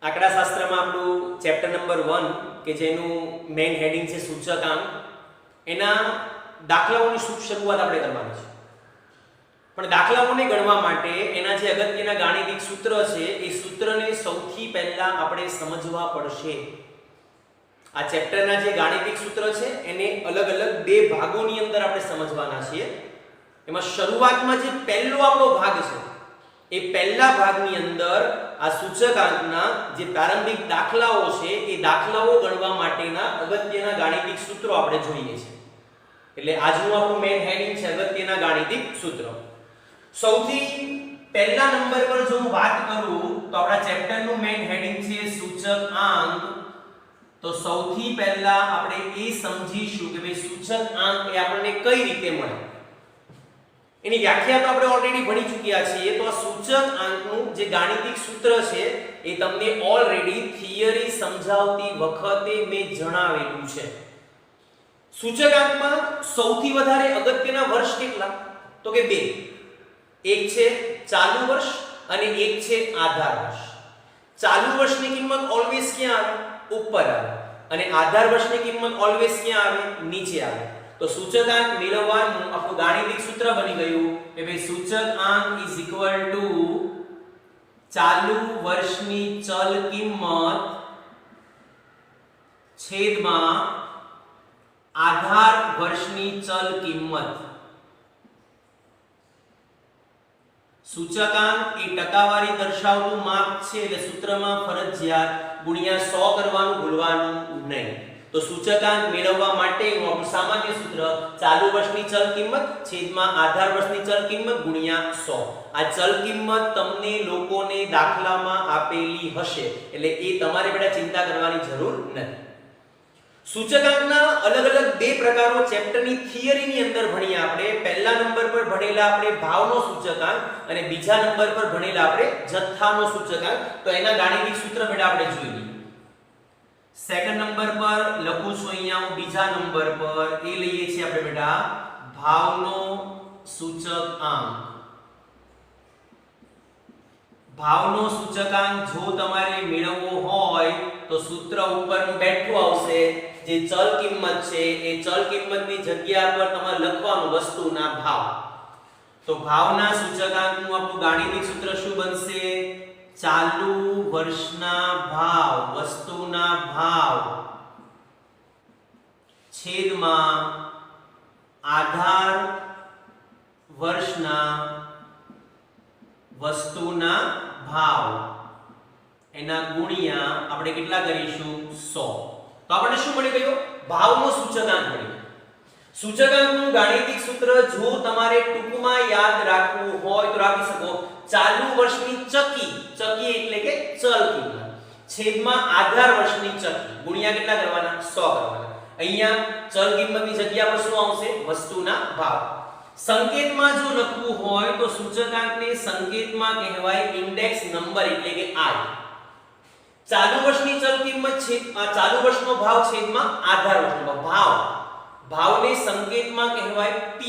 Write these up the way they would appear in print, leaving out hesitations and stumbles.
આંકડાશાસ્ત્રમાં આપણું chapter number 1 કે જેનું મેઇન હેડિંગ છે સૂચકાંક, એના દાખલાઓની શરૂઆત આપણે કરવાની છે. પણ દાખલાઓને ગણવા માટે એના જે અગત્યના ગાણિતિક સૂત્ર છે એ સૂત્રને સૌથી પહેલા આપણે સમજવા પડશે. આ ચેપ્ટરના જે ગાણિતિક સૂત્ર છે એને અલગ અલગ બે ભાગોની અંદર આપણે સમજવાના છીએ. એમાં શરૂઆતમાં જે પહેલો આપણો ભાગ છે એ પહેલા ભાગની અંદર આ સૂચકાંકના જે પ્રારંભિક દાખલાઓ છે એ દાખલાઓ ગણવા માટેના અગત્યના ગાણિતિક સૂત્રો આપણે જોઈએ છે. એટલે આજનું આપણું મેઇન હેડિંગ છે અગત્યના ગાણિતિક સૂત્રો. સૌથી પહેલા નંબર પર જો હું વાત કરું તો આપણા ચેપ્ટરનું મેઇન હેડિંગ છે સૂચકાંક. તો સૌથી પહેલા આપણે એ સમજીશું કે ભાઈ સૂચકાંક એ આપણને કઈ રીતે મળે. એની વ્યાખ્યા તો આપણે ઓલરેડી ભણી ચૂક્યા છીએ. તો આ સૂચકાંકનું જે ગાણિતિક સૂત્ર છે એ તમને ઓલરેડી થિયરી સમજાવતી વખતે મેં જણાવેલું છે. સૂચકાંકમાં સૌથી વધારે અગત્યના વર્ષ કેટલા? તો કે બે. એક છે ચાલુ વર્ષ અને એક છે આધાર વર્ષ. ચાલુ વર્ષની કિંમત ઓલવેઝ ક્યાં આવે? ઉપર આવે. અને આધાર વર્ષની કિંમત ઓલવેઝ ક્યાં આવે? નીચે આવે. તો સૂચકાંક મેળવવાનું આપણું ગાણિતિક સૂત્ર બની ગયું કે ભાઈ સૂચકાંક ઇઝ ઇક્વલ ટુ ચાલુ વર્ષની ચલ કિંમત છેદમાં આધાર વર્ષની ચલ કિંમત. સૂચકાંક એ ટકાવારી દર્શાવતું માપ છે એટલે સૂત્રમાં ફરજિયાત ગુણ્યા 100 કરવાનું ભૂલવાનું નહીં. તો સૂચકાંક મેળવવા માટેનું આપણું સામાન્ય સૂત્ર ચાલુ વર્ષની ચલ કિંમત છેદમાં આધાર વર્ષની ચલ કિંમત ગુણ્યા 100. આ ચલ કિંમત તમને લોકોને દાખલામાં આપેલી હશે એટલે એ તમારે બેટા ચિંતા કરવાની જરૂર નથી. સૂચકાંકના અલગ અલગ બે પ્રકારો ચેપ્ટરની થિયરીની અંદર ભણીએ આપણે. પહેલા નંબર પર ભણેલા આપણે ભાવનો સૂચકાંક અને બીજા નંબર પર ભણેલા આપણે જથ્થાનો સૂચકાંક. તો એના ગાણિતિક સૂત્ર બેટા આપણે જોઈ લઈએ. સેકન્ડ નંબર પર લખું છું અહીંયા હું બીજા નંબર પર એ લઈએ છીએ આપણે બેટા ભાવનો સૂચકાંક. ભાવનો સૂચકાંક જો તમારે મેળવવો હોય તો સૂત્ર ઉપરનું બેઠું આવશે. જે ચલ કિંમત છે એ ચલ કિંમતની જગ્યા પર તમારે લખવાનું વસ્તુના ભાવ. તો ભાવના સૂચકાંકનું આપણું ગાણિતિક સૂત્ર શું બનશે? ચાલુ વર્ષના ભાવ વસ્તુના ભાવ છેદમાં આધાર વર્ષના વસ્તુના ભાવ એના ગુણ્યા આપણે કેટલા કરીશું? 100. તો આપણને શું મળી ગયું? ભાવનો સૂચકાંક મળી ગયો. સૂચકાંકનું ગાણિતિક સૂત્ર જો તમારે ટૂંકમાં યાદ રાખવું હોય તો રાખી શકો. ચાલુ વર્ષની ચકી એટલે કે ચલ કિંમત છેદમાં આધાર વર્ષની ચકી ગુણ્યા કેટલા કરવાના? 100 કરવાના. અહીંયા ચલ કિંમતની જગ્યા પર શું આવશે? વસ્તુના ભાવ. સંકેતમાં જો લખવું હોય તો સૂચકાંકને સંકેતમાં કહેવાય ઇન્ડેક્સ નંબર એટલે કે I. ચાલુ વર્ષની ચલ કિંમત છે ચાલુ વર્ષનો ભાવ છેદમાં આધાર વર્ષનો ભાવ. ભાવને સંકેતમાં કહેવાય P.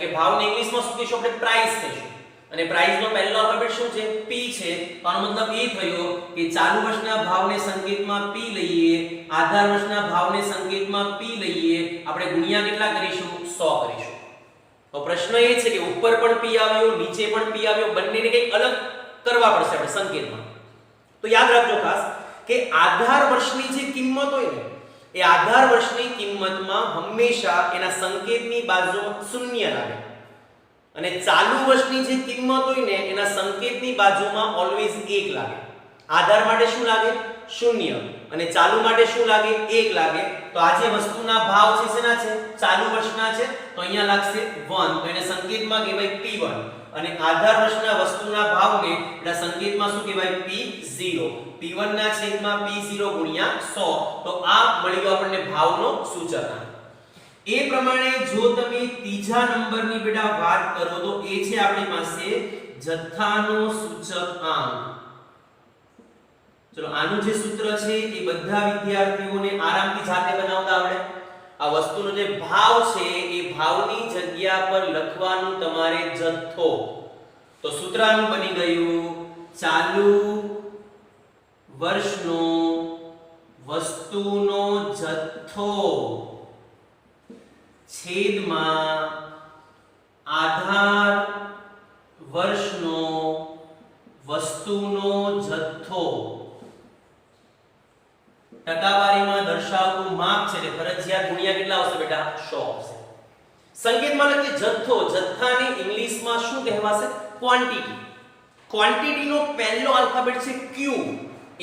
કે ભાવને ઇંગ્લિશમાં શું કહીશું આપણે? પ્રાઇસ કહીશું. અને પ્રાઇસ નો પહેલો આલ્ફાબેટ શું છે? P છે. તો આનો મતલબ એ થયો કે ચાલુ વર્ષના ભાવને સંકેતમાં P લઈએ, આધાર વર્ષના ભાવને સંકેતમાં P લઈએ, આપણે ગુણ્યા કેટલા કરીશું? 100 કરીશું. તો પ્રશ્ન એ છે કે ઉપર પણ P આવ્યો, નીચે પણ P આવ્યો, બંનેને કંઈક અલગ કરવા પડશે આપણે સંકેતમાં. તો યાદ રાખજો ખાસ કે આધાર વર્ષની જે કિંમત હોય ને એ આધાર વર્ષની કિંમતમાં હંમેશા એના સંકેતની બાજુમાં શૂન્ય લાગે. અને ચાલુ વર્ષની જે કિંમત હોય ને એના સંકેતની બાજુમાં ઓલવેઝ 1 લાગે. આધાર માટે શું લાગે? 0. અને ચાલુ માટે શું લાગે? 1 લાગે. તો આ જે વસ્તુના ભાવ છે શેના છે? ચાલુ વર્ષના છે. તો અહીંયા લાગશે 1. તો એને સંકેતમાં કહેવાય P1. અને આધાર વર્ષના વસ્તુના ભાવને એના સંકેતમાં શું કહેવાય? P0. P1 ના છેદમાં P0 ગુણ્યા 100. તો આ મળી ગયો આપણને ભાવનો સૂચકાંક. એ પ્રમાણે જો તમે ત્રીજા નંબરની બેટા વાત કરો તો એ છે આપણી પાસે જથ્થાનો સૂચકાંક. ચલો આનું જે સૂત્ર છે એ બધા વિદ્યાર્થીઓને આરામથી જાતે બનાવતા આવડે. આ વસ્તુનો જે ભાવ છે એ ભાવની જગ્યા પર લખવાનું તમારે જથ્થો. તો સૂત્રનું બની ગયું ચાલુ વર્ષનો વસ્તુનો જથ્થો છેદમાં આધાર વર્ષનો વસ્તુનો જથ્થો ટકાવારીમાં દર્શાવતું માપ છે એટલે ફરજિયાત ગુણ્યા કેટલા આવશે બેટા 100 આવશે. સંકેતમાં લખીએ જથ્થો. જથ્થાને ઇંગ્લિશમાં શું કહેવાશે? ક્વોન્ટિટી. ક્વોન્ટિટીનો પહેલો આલ્ફાબેટ છે Q.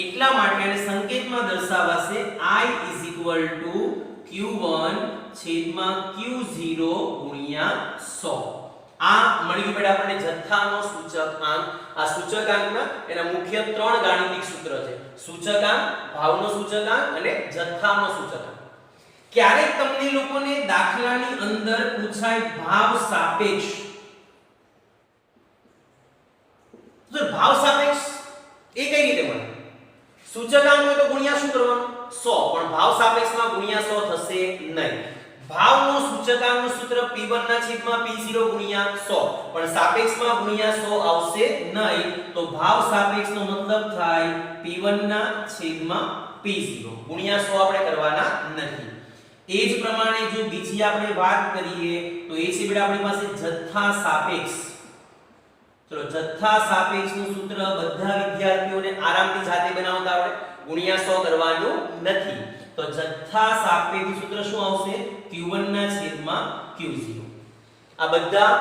એટલા માટે આને સંકેતમાં દર્શાવાશે I Q1 છેદમાં Q0 ગુણ્યા 100. આ મળ્યું બેટા આપણને જથ્થાનો સૂચકાંક. આ સૂચકાંકના એના મુખ્ય 3 ગાણિતિક સૂત્ર છે: સૂચકાંક, ભાવનો સૂચકાંક અને જથ્થાનો સૂચકાંક. ક્યારેક તમને લોકોને દાખલાની અંદર પૂછાય ભાવ સાપેક્ષ. તો ભાવ સાપેક્ષ એ કઈ રીતે મળે? સૂચકાંક હોય તો ગુણ્યા શું કરવાનું? 100. પણ ભાવ સાપેક્ષમાં ગુણ્યા 100 થશે નહીં. ભાવનો સૂચકાંકનું સૂત્ર P1 ના છેદમાં P0 ગુણ્યા 100. પણ સાપેક્ષમાં ગુણ્યા 100 આવશે નહીં. તો ભાવ સાપેક્ષનો મતલબ થાય P1 ના છેદમાં P0 ગુણ્યા 100 આપણે કરવાના નથી. એ જ પ્રમાણે જો બીજી આપણે વાત કરીએ તો એ છે બેટા આપણી પાસે જથ્થા સાપેક્ષ. ચલો, જથ્થા સાપેક્ષનું સૂત્ર બધા વિદ્યાર્થીઓને આરામથી જાતે બનાવતા આવડે. ગુણ્યા 100 કરવાનું નથી. તો જથ્થા સાપેક્ષ સૂત્ર શું આવશે? Q1 ના છેદમાં Q0. આ બધા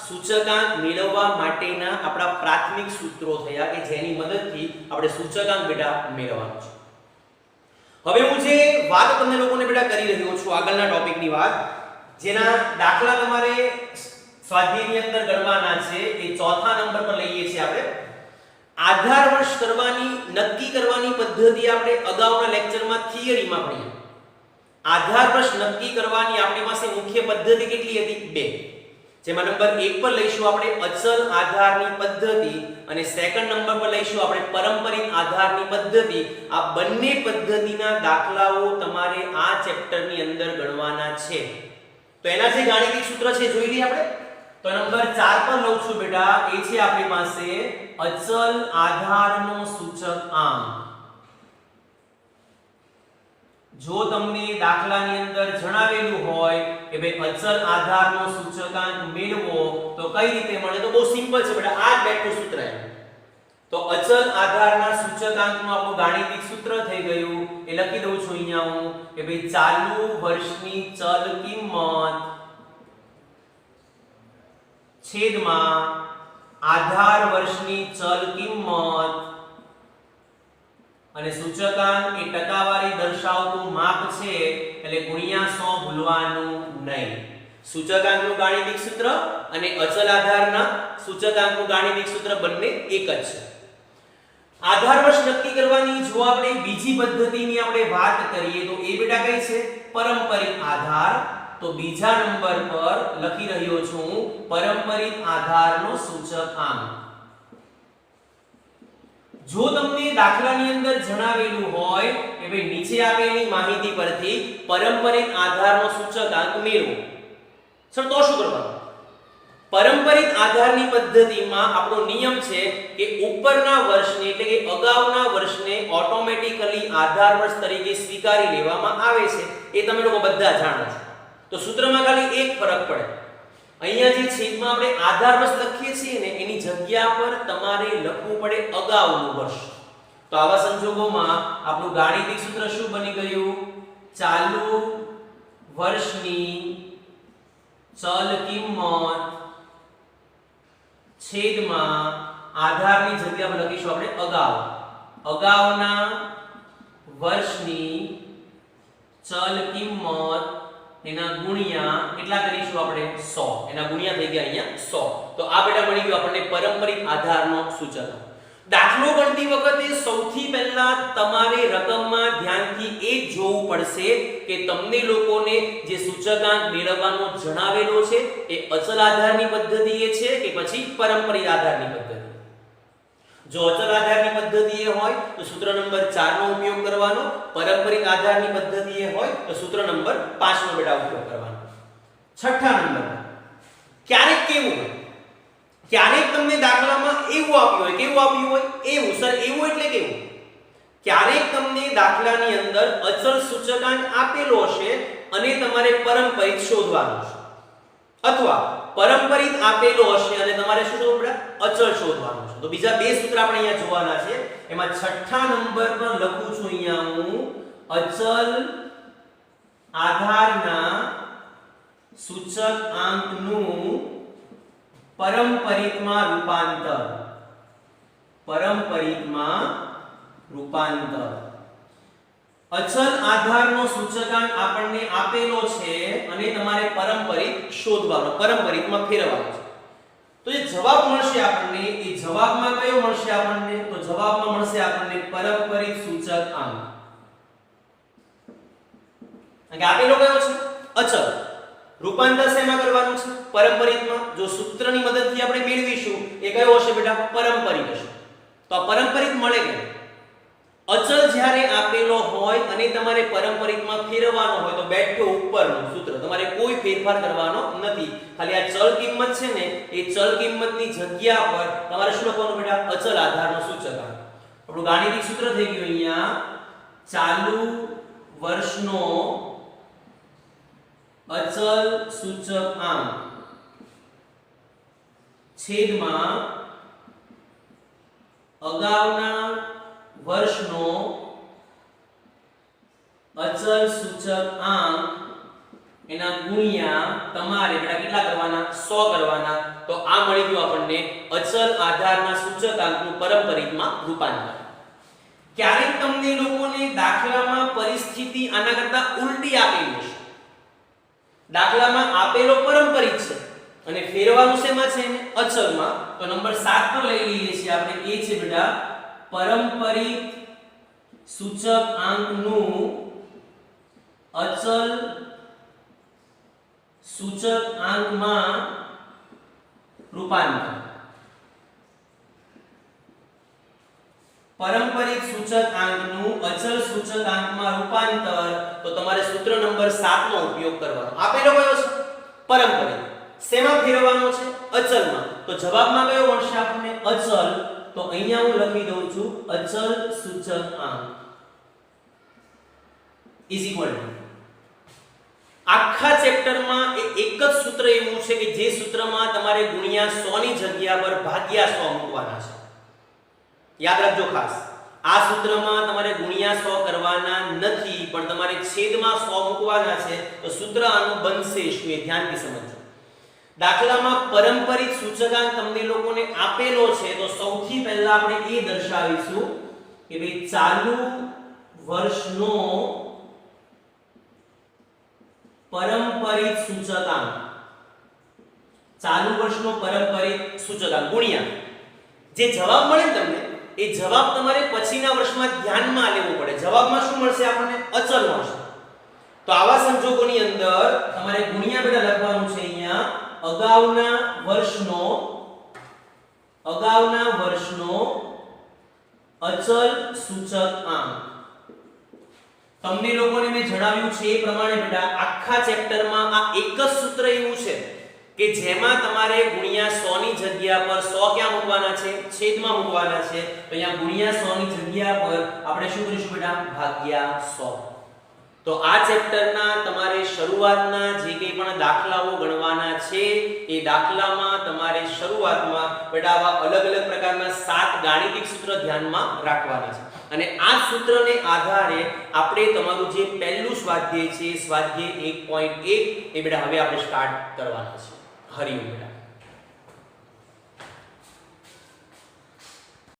સૂચકાંક મેળવવા માટેના આપણા પ્રાથમિક સૂત્રો થયા કે જેની મદદથી આપણે સૂચકાંક બેટા મેળવવાનો છે. હવે હું જે વાત તમને લોકોને બેટા કરી રહ્યો છું આગળના ટોપિકની વાત, જેના દાખલા તમારે સ્વાધ્યાયની અંદર ગણવાના છે, એ ચોથા નંબર પર લઈએ છીએ આપણે. આધાર વર્ષ કરવાની નક્કી કરવાની પદ્ધતિ આપણે અગાઉના લેક્ચરમાં થિયરીમાં ભણી. આધાર વર્ષ નક્કી કરવાની આપણી પાસે મુખ્ય પદ્ધતિ કેટલી હતી? 2. જેમાં નંબર 1 પર લઈશું આપણે અચલ આધારની પદ્ધતિ અને સેકન્ડ નંબર પર લઈશું આપણે પરંપરિત આધારની પદ્ધતિ. આ બંને પદ્ધતિના દાખલાઓ તમારે આ ચેપ્ટરની અંદર ગણવાના છે. તો એના જે ગાણિતિક સૂત્ર છે જોઈ લઈએ આપણે. તો નંબર 4 પર લઉં છું બેટા, એ છે આપણી પાસે અચલ આધારનો સૂચકાંક. જો તમને દાખલાની અંદર જણાવેલું હોય કે ભાઈ અચલ આધારનો સૂચકાંક મેળવો તો કઈ રીતે મળે, તો બહુ સિમ્પલ છે બેટા, આ જ બેઠું સૂત્ર છે. તો અચલ આધારના સૂચકાંકનું આપણું ગાણિતિક સૂત્ર થઈ ગયું. એ લખી દઉં છું અહીંયા હું કે ભાઈ ચાલુ વર્ષની ચલ કિંમત છેદમાં આધાર વર્ષની ચલ કિંમત અને સૂચકાંક એ ટકાવારી દર્શાવતું માપ છે એટલે ગુણ્યા 100 ભૂલવાનું નહીં. સૂચકાંકનું ગાણિતિક સૂત્ર અને અચલ આધારના સૂચકાંકનું ગાણિતિક સૂત્ર બંને એક જ છે. આધાર વર્ષ નક્કી કરવાની જો આપણે બીજી પદ્ધતિની આપણે વાત કરીએ તો એ બેટા કઈ છે? પરંપરિત આધાર. તો બીજા નંબર પર લખી રહ્યો છું પરંપરિત આધારનો સૂચકાંક. જો તમને દાખલાની અંદર જણાવેલું હોય કે ભાઈ નીચે આપેલી માહિતી પરથી પરંપરિત આધારનો સૂચકાંક મેળવો, સર તો શું કરવાનું? પરંપરિત આધારની પદ્ધતિમાં આપણો નિયમ છે કે ઉપરના વર્ષને એટલે કે અગાઉના વર્ષને ઓટોમેટિકલી આધાર વર્ષ તરીકે સ્વીકારી લેવામાં આવે છે. એ તમે લોકો બધા જાણો છો. તો સૂત્રમાં ખાલી એક ફરક પડે. અહીંયા જે છેદમાં આપણે આધાર વર્ષ લખીએ છીએ ને એની જગ્યા પર તમારે લખવું પડે અગાઉનું વર્ષ. તો આવા સંજોગોમાં આપણું ગાણિતિક સૂત્ર શું બની ગયું? ચાલુ વર્ષની ચલ કિંમત છેદમાં આધારની જગ્યા પર લખીશું આપણે અગાઉ. અગાઉના વર્ષની ચલ કિંમત એના ગુણ્યા કેટલા કરીશું આપણે? 100. એના ગુણ્યા થઈ ગયા અહીંયા 100. તો આ બેટા મળી ગયું આપણને પરંપરિત આધારનો સૂચકાંક. દાખલો ગણતી વખતે સૌથી પહેલા તમારે રકમમાં ધ્યાનથી એ જોવું પડશે કે તમને લોકોને જે સૂચકાંક મેળવવાનો જણાવેલો છે એ અચલ આધારની પદ્ધતિએ છે કે પછી પરંપરિત આધારની પદ્ધતિ. જો અચલ આધારની પદ્ધતિએ હોય તો સૂત્ર નંબર 4 નો ઉપયોગ કરવાનો, પરંપરિત આધારની પદ્ધતિએ હોય તો સૂત્ર નંબર 5 નો બેટા ઉપયોગ કરવાનો. છઠ્ઠા નંબર, ક્યારેક કેવું હોય, ક્યારેક તમને દાખલામાં એવું આપ્યું હોય, કેવું આપ્યું હોય? એવું. સર એવું એટલે કેવું? ક્યારેક તમને દાખલાની અંદર અચળ સૂચકાંક આપેલો હશે અને તમારે પરંપરિત શોધવાનું છે, અથવા પરંપરિત આપેલો હશે અને તમારે શું શોધવું પડે? અચળ શોધવાનું છે. તો બીજા બે સૂત્ર આપણે અહીંયા જોવાના છે. એમાં છઠ્ઠા નંબર પર લખું છું અહીંયા હું અચળ આધારના સૂચકાંકનું પરંપરિતમાં રૂપાંતર. પરંપરિતમાં રૂપાંતર. અચલ આધારનો સૂચકાંક આપણને આપેલો છે અને તમારે પરંપરિત શોધવાનો, પરંપરિતમાં ફેરવવાનો છે. તો જે જવાબ મળશે આપણને, એ જવાબમાં કયો મળશે આપણને? તો જવાબમાં મળશે આપણને પરંપરિત સૂચકાંક. કે આપેલો કયો છે? અચલ. રૂપાંતર શેમાં કરવાનું છે? પરંપરિતમાં. જો સૂત્રની મદદથી આપણે મેળવીશું એ કયો હશે બેટા? પરંપરિત હશે. તો આ પરંપરિત મળે કે અચલ જ્યારે આપેલો હોય અને તમારે પરંપરિતમાં ફેરવવાનો હોય તો બેઠો ઉપરનું સૂત્ર, તમારે કોઈ ફેરફાર કરવાનો નથી. ખાલી આ ચલ કિંમત છે ને, એ ચલ કિંમતની જગ્યા પર તમારે શું લખવાનું બેટા? અચલ આધારનો સૂચકાંક. આપણું ગાણિતિક સૂત્ર થઈ ગયું અહીંયા ચાલુ વર્ષનો અચલ સૂચકાંક છેદમાં અગાઉના વર્ષનો અચલ સૂચકાંક એના ગુણ્યા તમારે બેટા કેટલા કરવાના? 100 કરવાના. તો આ મળી ગયું આપણને અચલ આધારના સૂચકાંકનું પરંપરિતમાં રૂપાંતર. ક્યારેક તમને લોકોને દાખલામાં પરિસ્થિતિ આના કરતા ઉલટી આપેલી હશે. દાખલામાં આપેલો પરંપરિત છે અને ફેરવાનું શેમાં છે? અચલમાં. તો નંબર 7 પર લઈ લઈએ છીએ આપણે. એ છે બેટા પરંપરિત સૂચકાંકનું અચલ સૂચકાંકમાં રૂપાંતર. પરંપરિત સૂચકાંકનું અચલ સૂચકાંકમાં રૂપાંતર. તો તમારે સૂત્ર નંબર 7 નો ઉપયોગ કરવાનો. આપેલો કયો છે? પરંપરિત. શેમાં ફેરવવાનો છે? અચલમાં. તો જવાબમાં કયો મળશે આપણને? અચલ. તો અહીંયા હું લખી દઉં છું અચલ સૂચકાંક ઇઝ ઇક્વલ ટુ, આખા ચેપ્ટરમાં એક જ સૂત્ર એવું છે કે જે સૂત્રમાં તમારે ગુણ્યા 100 ની જગ્યા પર ભાગ્યા 100 મૂકવાના છે. યાદ રાખજો ખાસ, આ સૂત્રમાં તમારે ગુણ્યા 100 કરવાના નથી, પણ તમારે છેદમાં 100 મૂકવાના છે. તો સૂત્ર આનું બનશે શું? એ ધ્યાનથી સમજો. દાખલામાં પરંપરિત સૂચકાંક તમને લોકોને આપેલો છે, તો સૌથી પહેલા આપણે એ દર્શાવીશું કે ભાઈ ચાલુ વર્ષનો પરંપરિત સૂચકાંક, ચાલુ વર્ષનો પરંપરિત સૂચકાંક ગુણ્યા જે જવાબ મળે ને તમને, એ જવાબ તમારે પછીના વર્ષમાં ધ્યાનમાં લેવો પડે. જવાબમાં શું મળશે આપણને? અચલ મળશે. તો આવા સંજોગોની અંદર તમારે ગુણ્યા બેટા લખવાનું છે અહીંયા અગાઉના વર્ષનો અચલ સૂચકાંક. તમને લોકોને મેં જણાવ્યું છે એ પ્રમાણે બેટા આખા ચેપ્ટરમાં આ એક જ સૂત્ર એવું છે કે જેમાં તમારે ગુણ્યા 100 ની જગ્યા પર 100 ક્યાં મૂકવાના છે? છેદમાં મૂકવાના છે. તો અહીંયા ગુણ્યા 100 ની જગ્યા પર આપણે શું કરીશું બેટા? ભાગ્યા 100. તો આ ચેપ્ટરના તમારે શરૂઆતના જે કંઈ પણ દાખલાઓ ગણવાના છે, એ દાખલામાં તમારે શરૂઆતમાં બેટા આવા અલગ અલગ પ્રકારના 7 ગાણિતિક સૂત્ર ધ્યાનમાં રાખવાના છે. અને આ સૂત્રને આધારે આપણે તમારું જે પહેલું સ્વાધ્યાય છે, સ્વાધ્યાય 1.1, એ બેટા હવે આપણે સ્ટાર્ટ કરવાના છે. હરિઓમ બેટા.